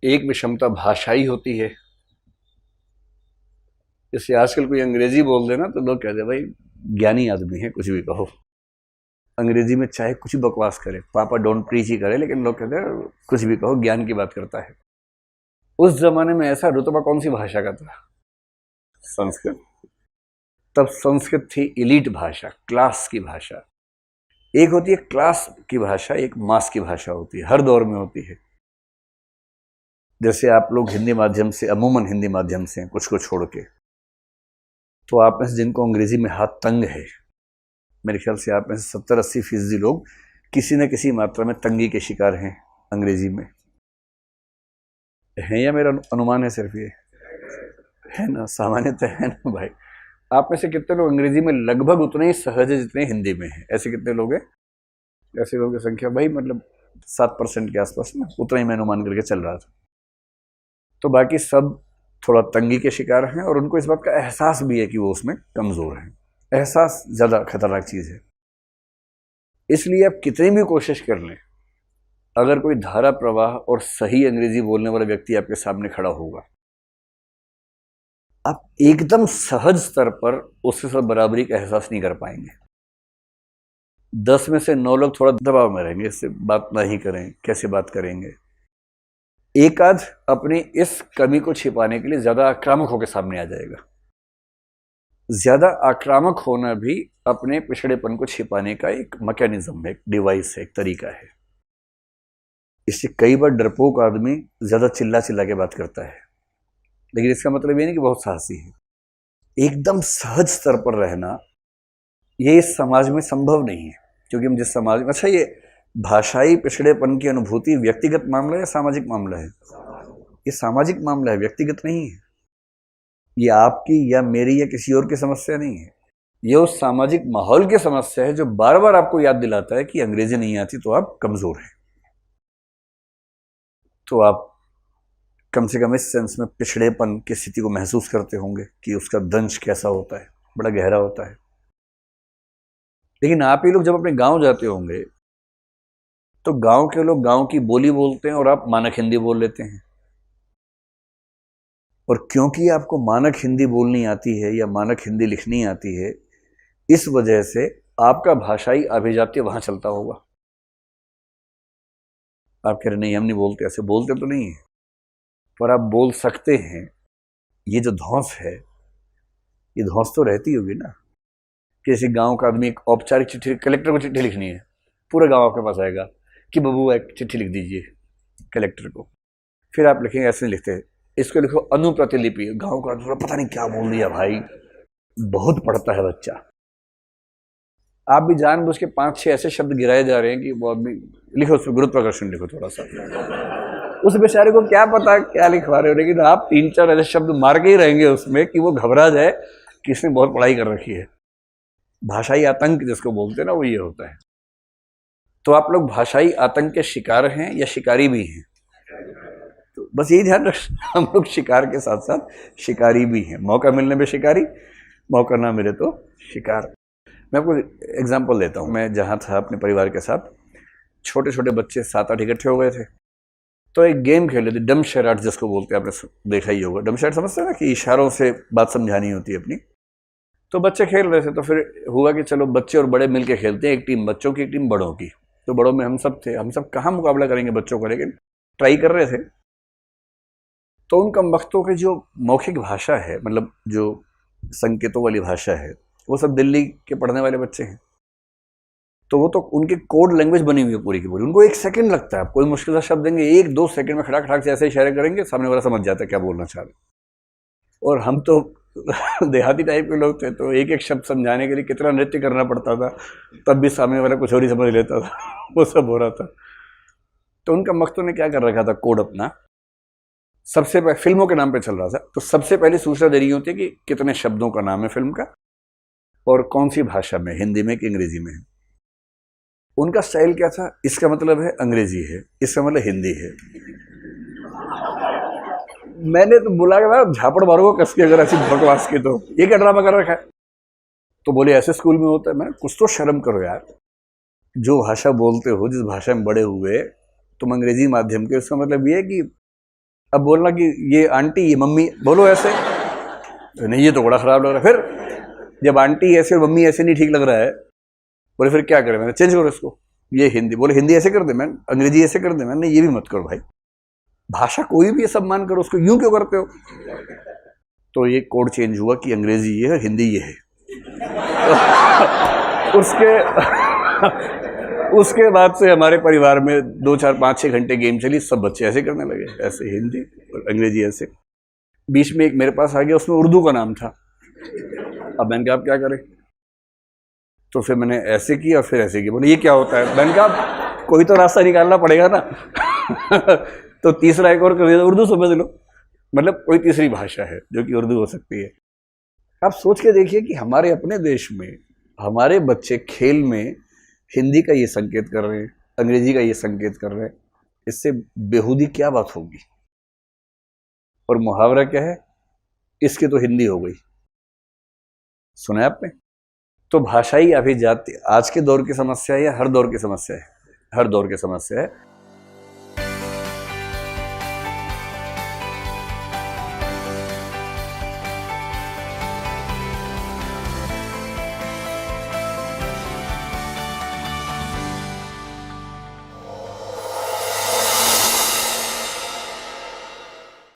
एक विषमता भाषाई होती है। जैसे आजकल कोई अंग्रेजी बोल देना तो लोग कहते हैं भाई ज्ञानी आदमी है, कुछ भी कहो। अंग्रेजी में चाहे कुछ भी बकवास करे, पापा डोंट प्रीच ही करे, लेकिन लोग कहते हैं कुछ भी कहो, ज्ञान की बात करता है। उस जमाने में ऐसा रुतबा कौन सी भाषा का था? संस्कृत। तब संस्कृत थी इलीट भाषा, क्लास की भाषा। एक होती है क्लास की भाषा, एक मास की भाषा होती है, हर दौर में होती है। जैसे आप लोग हिंदी माध्यम से, अमूमन हिंदी माध्यम से कुछ को छोड़ के, तो आप में से जिनको अंग्रेजी में हाथ तंग है, मेरे ख्याल से आप में से 70-80% लोग किसी न किसी मात्रा में तंगी के शिकार हैं अंग्रेजी में। है या मेरा अनुमान है सिर्फ ये? है ना, सामान्यतः है ना भाई। आप में से कितने लोग अंग्रेजी में लगभग उतने ही सहज है जितने हिंदी में हैं? ऐसे कितने लोग हैं? ऐसे लोगों की संख्या भाई मतलब 7% के आसपास में, उतना ही मैं अनुमान करके चल रहा था। तो बाकी सब थोड़ा तंगी के शिकार हैं, और उनको इस बात का एहसास भी है कि वो उसमें कमज़ोर हैं। एहसास ज़्यादा खतरनाक चीज़ है। इसलिए आप कितनी भी कोशिश कर लें, अगर कोई धारा प्रवाह और सही अंग्रेजी बोलने वाला व्यक्ति आपके सामने खड़ा होगा, आप एकदम सहज स्तर पर उसके साथ बराबरी का एहसास नहीं कर पाएंगे। 10 में से 9 लोग थोड़ा दबाव में रहेंगे, इससे बात नहीं करें, कैसे बात करेंगे। एक आध अपनी इस कमी को छिपाने के लिए ज्यादा आक्रामक होकर सामने आ जाएगा। ज्यादा आक्रामक होना भी अपने पिछड़ेपन को छिपाने का एक मैकेनिज्म है, एक डिवाइस है, एक तरीका है। इससे कई बार डरपोक आदमी ज्यादा चिल्ला चिल्ला के बात करता है, लेकिन इसका मतलब ये नहीं कि बहुत साहसी है। एकदम सहज स्तर पर रहना ये इस समाज में संभव नहीं है, क्योंकि हम जिस समाज में, अच्छा ये भाषाई पिछड़ेपन की अनुभूति व्यक्तिगत मामला है या सामाजिक मामला है? ये सामाजिक मामला है, व्यक्तिगत नहीं है। ये आपकी या मेरी या किसी और की समस्या नहीं है। ये उस सामाजिक माहौल की समस्या है जो बार बार आपको याद दिलाता है कि अंग्रेजी नहीं आती तो आप कमजोर हैं। तो आप कम से कम इस सेंस में पिछड़ेपन की स्थिति को महसूस करते होंगे कि उसका दंश कैसा होता है, बड़ा गहरा होता है। लेकिन आप ही लोग जब अपने गांव जाते होंगे तो गांव के लोग गांव की बोली बोलते हैं और आप मानक हिंदी बोल लेते हैं। और क्योंकि आपको मानक हिंदी बोलनी आती है या मानक हिंदी लिखनी आती है, इस वजह से आपका भाषाई अभिजात्य वहां चलता होगा। आप कह रहे नहीं हम नहीं बोलते, ऐसे बोलते तो नहीं है, पर आप बोल सकते हैं। ये जो धौंस है, ये धौंस तो रहती होगी ना। किसी गांव का आदमी एक औपचारिक चिट्ठी, कलेक्टर को चिट्ठी लिखनी है, पूरा गांव आपके पास आएगा कि बबू एक चिट्ठी लिख दीजिए कलेक्टर को। फिर आप लिखेंगे, ऐसे नहीं लिखते, इसको लिखो अनुप्रतिलिपि। गांव का आदमी पता नहीं क्या बोल दिया भाई, बहुत पढ़ता है बच्चा। आप भी जानबूझ के 5-6 ऐसे शब्द गिराए जा रहे हैं कि वो आदमी, लिखो उसमें गुरुत्वाकर्षण लिखो थोड़ा सा। उस बेचारे को क्या पता क्या लिखवा रहे हो, लेकिन आप 3-4 ऐसे शब्द मार के ही रहेंगे उसमें कि वो घबरा जाए कि इसने बहुत पढ़ाई कर रखी है। भाषाई आतंक जिसको बोलते हैं ना, वो ये होता है। तो आप लोग भाषाई आतंक के शिकार हैं या शिकारी भी हैं? तो बस यही ध्यान रखना, हम लोग शिकार के साथ साथ शिकारी भी हैं। मौका मिलने पे शिकारी, मौका ना मिले तो शिकार। मैं आपको एग्जांपल देता हूँ। मैं जहाँ था अपने परिवार के साथ, छोटे छोटे बच्चे 7-8 इकट्ठे हो गए थे, तो एक गेम खेले थे, डम शराट जिसको बोलते हैं, आपने देखा ही होगा। डम शराट समझते हैं ना, कि इशारों से बात समझानी होती है अपनी। तो बच्चे खेल रहे थे, तो फिर हुआ कि चलो बच्चे और बड़े मिलके खेलते हैं, एक टीम बच्चों की, एक टीम बड़ों की। तो बड़ों में हम सब थे, हम सब कहाँ मुकाबला करेंगे बच्चों का, लेकिन ट्राई कर रहे थे। तो उन कम वक्तों की जो मौखिक भाषा है, मतलब जो संकेतों वाली भाषा है, वो सब दिल्ली के पढ़ने वाले बच्चे हैं। तो वो तो उनकी कोड लैंग्वेज बनी हुई है पूरी की पूरी। उनको 1 सेकंड लगता है, आप कोई मुश्किल सा शब्द देंगे, 1-2 सेकंड में खड़ा खड़ा से ऐसे इशारे करेंगे, सामने वाला समझ जाता है क्या बोलना चाह रहे। और हम तो देहाती टाइप के लोग थे, तो एक एक शब्द समझाने के लिए कितना नृत्य करना पड़ता था, तब भी सामने वाला कुछ और ही समझ लेता था। वो सब हो रहा था। तो उनका मख्तों ने क्या कर रखा था, कोड अपना सबसे पहले फिल्मों के नाम पे चल रहा था। तो सबसे पहले सूचना दे रही होती है कि कितने शब्दों का नाम है फिल्म का, और कौन सी भाषा में, हिंदी में कि अंग्रेजी में है। उनका स्टाइल क्या था, इसका मतलब है अंग्रेजी है, इसका मतलब हिंदी है। मैंने तो बुला के झापड़ मारूंगा कस के अगर ऐसी बकवास की, तो ये क्या ड्रामा कर रखा है। तो बोले ऐसे स्कूल में होता है। मैं कुछ तो शर्म करो यार, जो भाषा बोलते हो, जिस भाषा में बड़े हुए, तुम अंग्रेजी माध्यम के, उसका मतलब ये है कि अब बोलना कि ये आंटी ये मम्मी बोलो ऐसे, नहीं ये तो बड़ा खराब लग रहा है। फिर जब आंटी ऐसे और मम्मी ऐसे नहीं ठीक लग रहा है, बोले फिर क्या करें, मैंने चेंज करो इसको, ये हिंदी, बोले हिंदी ऐसे कर दे मैंने, अंग्रेजी ऐसे कर दे मैंने, नहीं ये भी मत करो भाई, भाषा कोई भी सम्मान करो, उसको यूं क्यों करते हो। तो ये कोड चेंज हुआ कि अंग्रेजी ये है, हिंदी ये है। उसके बाद से हमारे परिवार में 2 4 5 6 घंटे गेम चली, सब बच्चे ऐसे करने लगे, ऐसे हिंदी और अंग्रेजी ऐसे। बीच में एक मेरे पास आ गया, उसमें उर्दू का नाम था। अब मैंने कहा आप क्या करें, तो फिर मैंने ऐसे किया और फिर ऐसे किया, बोले ये क्या होता है, मैंने कहा कोई तो रास्ता निकालना पड़ेगा ना। तो तीसरा एक और कर दिया, उर्दू समझ लो, मतलब कोई तीसरी भाषा है जो कि उर्दू हो सकती है। आप सोच के देखिए कि हमारे अपने देश में हमारे बच्चे खेल में हिंदी का ये संकेत कर रहे हैं, अंग्रेजी का ये संकेत कर रहे हैं, इससे बेहूदी क्या बात होगी। और मुहावरा क्या है, इसकी तो हिंदी हो गई, सुना है आपने। तो भाषाई अभिजात्य आज के दौर की समस्या है या हर दौर की समस्या है, हर दौर की समस्या है।